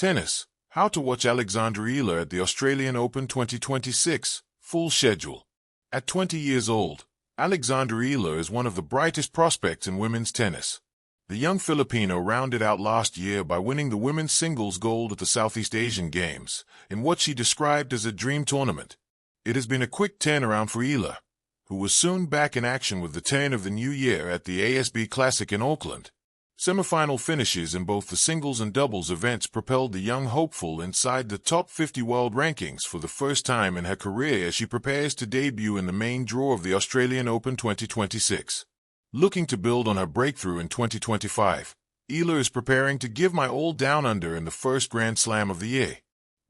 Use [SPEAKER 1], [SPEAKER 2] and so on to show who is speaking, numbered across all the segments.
[SPEAKER 1] Tennis. How to watch Alexandra Eala at the Australian Open 2026. Full schedule. At 20 years old, Alexandra Eala is one of the brightest prospects in women's tennis. The young Filipino rounded out last year by winning the women's singles gold at the Southeast Asian Games, in what she described as a dream tournament. It has been a quick turnaround for Eala, who was soon back in action with the turn of the new year at the ASB Classic in Auckland. Semifinal finishes in both the singles and doubles events propelled the young hopeful inside the top 50 world rankings for the first time in her career as she prepares to debut in the main draw of the Australian Open 2026. Looking to build on her breakthrough in 2025, Eala is preparing to give my all down under in the first Grand Slam of the year.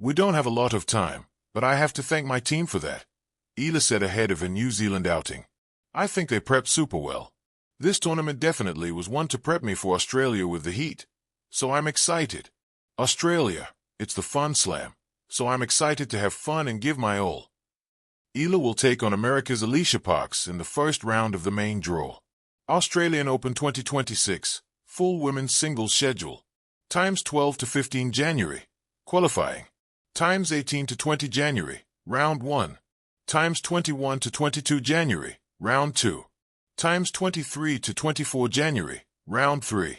[SPEAKER 1] We don't have a lot of time, but I have to thank my team for that, Eala said ahead of her New Zealand outing. I think they prepped super well. This tournament definitely was one to prep me for Australia with the heat, so I'm excited. Australia, it's the fun slam, so I'm excited to have fun and give my all. Eala will take on America's Alicia Parks in the first round of the main draw. Australian Open 2026, full women's singles schedule. Times 12 to 15 January, qualifying. Times 18 to 20 January, round 1. Times 21 to 22 January, round 2. Times 23 to 24 January, round 3.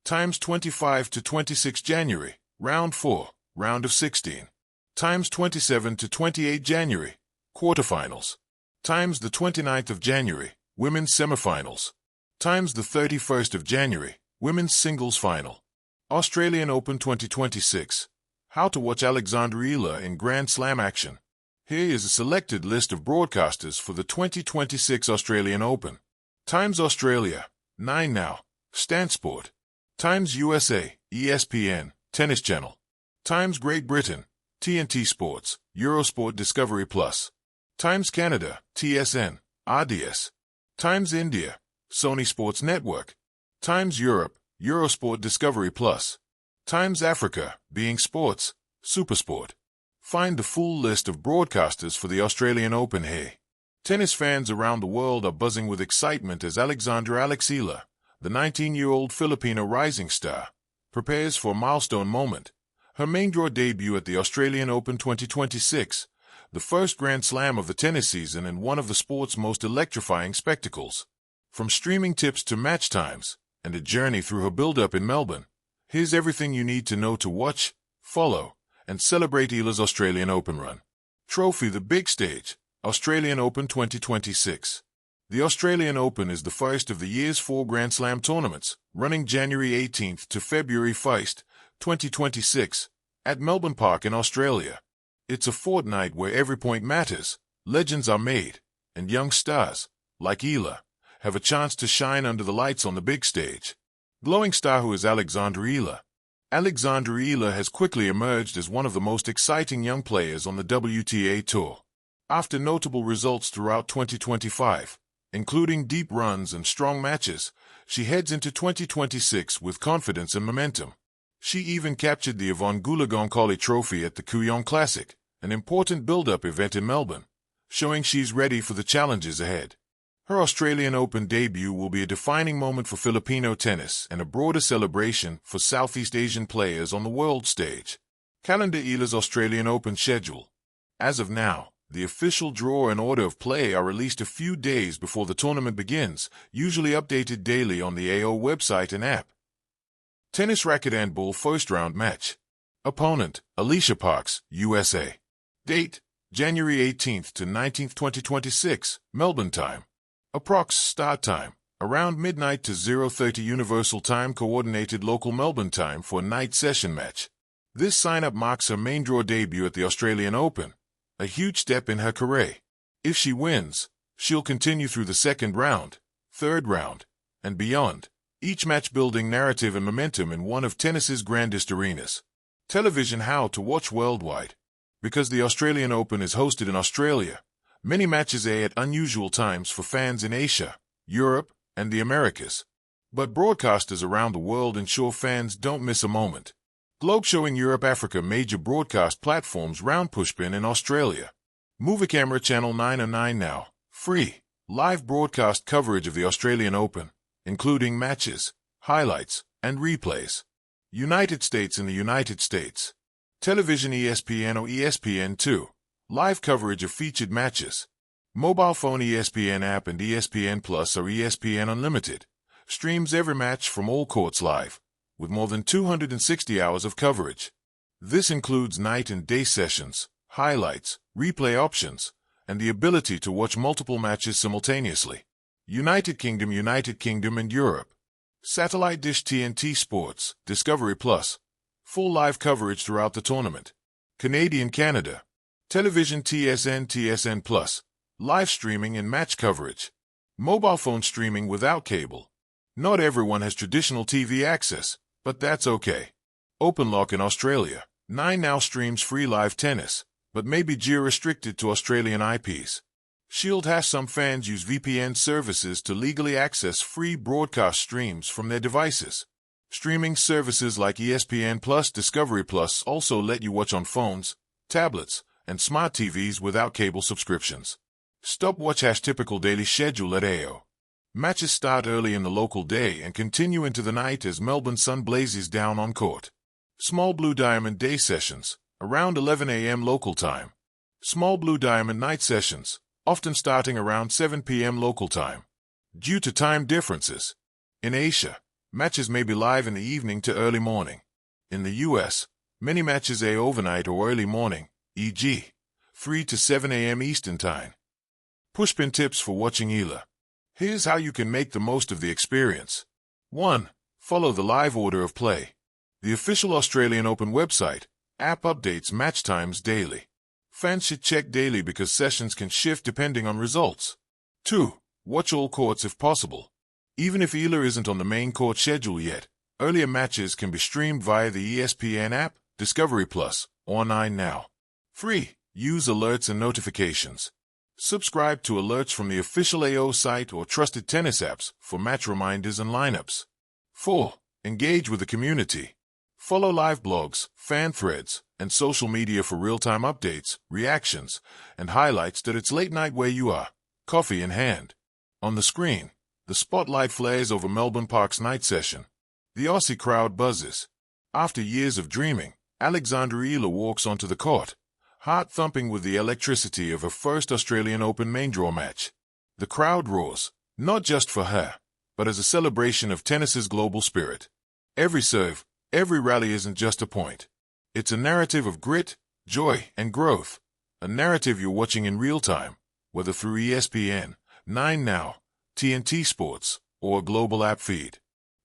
[SPEAKER 1] Times 25 to 26 January, round 4, round of 16. Times 27 to 28 January, quarterfinals. Times the 29th of January, women's semifinals. Times the 31st of January, women's singles final. Australian Open 2026. How to watch Alexandra Eala in Grand Slam action. Here is a selected list of broadcasters for the 2026 Australian Open. Times Australia, 9 Now, Stan Sport. Times USA, ESPN, Tennis Channel. Times Great Britain, TNT Sports, Eurosport Discovery Plus. Times Canada, TSN, RDS. Times India, Sony Sports Network. Times Europe, Eurosport Discovery Plus. Times Africa, Being Sports, Supersport. Find the full list of broadcasters for the Australian Open here. Tennis fans around the world are buzzing with excitement as Alexandra Eala, the 19-year-old Filipino rising star, prepares for a milestone moment. Her main draw debut at the Australian Open 2026, the first Grand Slam of the tennis season and one of the sport's most electrifying spectacles. From streaming tips to match times, and a journey through her build-up in Melbourne, here's everything you need to know to watch, follow, and celebrate Eala's Australian Open run. Trophy: the big stage. Australian Open 2026. The Australian Open is the first of the year's 4 Grand Slam tournaments, running January 18th to February 1st, 2026, at Melbourne Park in Australia. It's a fortnight where every point matters, legends are made, and young stars, like Eala, have a chance to shine under the lights on the big stage. Glowing star who is Alexandra Eala. Alexandra Eala has quickly emerged as one of the most exciting young players on the WTA Tour. After notable results throughout 2025, including deep runs and strong matches, she heads into 2026 with confidence and momentum. She even captured the Yvonne Goolagong-Collie Trophy at the Kooyong Classic, an important build-up event in Melbourne, showing she's ready for the challenges ahead. Her Australian Open debut will be a defining moment for Filipino tennis and a broader celebration for Southeast Asian players on the world stage. Calendar: Eala's Australian Open schedule. As of now, the official draw and order of play are released a few days before the tournament begins, usually updated daily on the AO website and app. Tennis racket and ball first round match. Opponent: Alicia Parks, USA. Date: January 18th to 19th, 2026, Melbourne time. Approx start time: around midnight to 0:30 Universal Time, coordinated local Melbourne time for a night session match. This sign-up marks her main draw debut at the Australian Open, a huge step in her career. If she wins, she'll continue through the second round, third round, and beyond, each match building narrative and momentum in one of tennis's grandest arenas. Television: how to watch worldwide. Because the Australian Open is hosted in Australia, many matches air at unusual times for fans in Asia, Europe, and the Americas. But broadcasters around the world ensure fans don't miss a moment. Globe showing Europe, Africa major broadcast platforms round Pushpin in Australia. Movie Camera Channel 909 Now, free, live broadcast coverage of the Australian Open, including matches, highlights, and replays. United States. In the United States, television ESPN or ESPN2, live coverage of featured matches. Mobile phone ESPN app and ESPN Plus or ESPN Unlimited streams every match from all courts live, with more than 260 hours of coverage. This includes night and day sessions, highlights, replay options, and the ability to watch multiple matches simultaneously. United Kingdom and Europe. Satellite dish TNT Sports, Discovery Plus, full live coverage throughout the tournament. Canada. Television TSN Plus, live streaming and match coverage. Mobile phone streaming without cable. Not everyone has traditional TV access, but that's okay. OpenLock in Australia. 9 Now streams free live tennis, but may be geo-restricted to Australian IPs. Shield has some fans use VPN services to legally access free broadcast streams from their devices. Streaming services like ESPN Plus, Discovery Plus also let you watch on phones, tablets, and smart TVs without cable subscriptions. Stopwatch has typical daily schedule at AO. Matches start early in the local day and continue into the night as Melbourne sun blazes down on court. Small Blue Diamond day sessions, around 11 a.m. local time. Small Blue Diamond night sessions, often starting around 7 p.m. local time. Due to time differences. In Asia, matches may be live in the evening to early morning. In the U.S., many matches air overnight or early morning, e.g., 3 to 7 a.m. Eastern Time. Pushpin tips for watching Eala. Here's how you can make the most of the experience. 1. Follow the live order of play. The official Australian Open website, app updates match times daily. Fans should check daily because sessions can shift depending on results. 2. Watch all courts if possible. Even if Eala isn't on the main court schedule yet, earlier matches can be streamed via the ESPN app, Discovery Plus, or 9 Now. 3. Use alerts and notifications. Subscribe to alerts from the official AO site or trusted tennis apps for match reminders and lineups. 4. Engage with the community. Follow live blogs, fan threads, and social media for real-time updates, reactions, and highlights that it's late night where you are, coffee in hand. On the screen, the spotlight flares over Melbourne Park's night session. The Aussie crowd buzzes. After years of dreaming, Alexandra Eala walks onto the court, heart thumping with the electricity of her first Australian Open main draw match. The crowd roars, not just for her, but as a celebration of tennis's global spirit. Every serve, every rally isn't just a point. It's a narrative of grit, joy, and growth. A narrative you're watching in real time, whether through ESPN, 9 Now, TNT Sports, or a global app feed.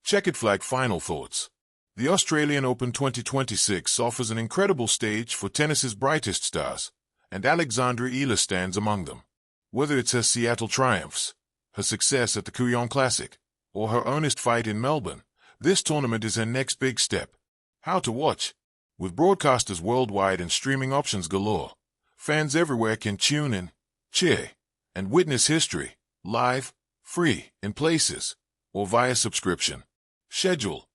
[SPEAKER 1] Checkered flag final thoughts. The Australian Open 2026 offers an incredible stage for tennis's brightest stars, and Alexandra Eala stands among them. Whether it's her Seattle triumphs, her success at the Kooyong Classic, or her earnest fight in Melbourne, this tournament is her next big step. How to watch? With broadcasters worldwide and streaming options galore, fans everywhere can tune in, cheer, and witness history, live, free, in places, or via subscription. Schedule.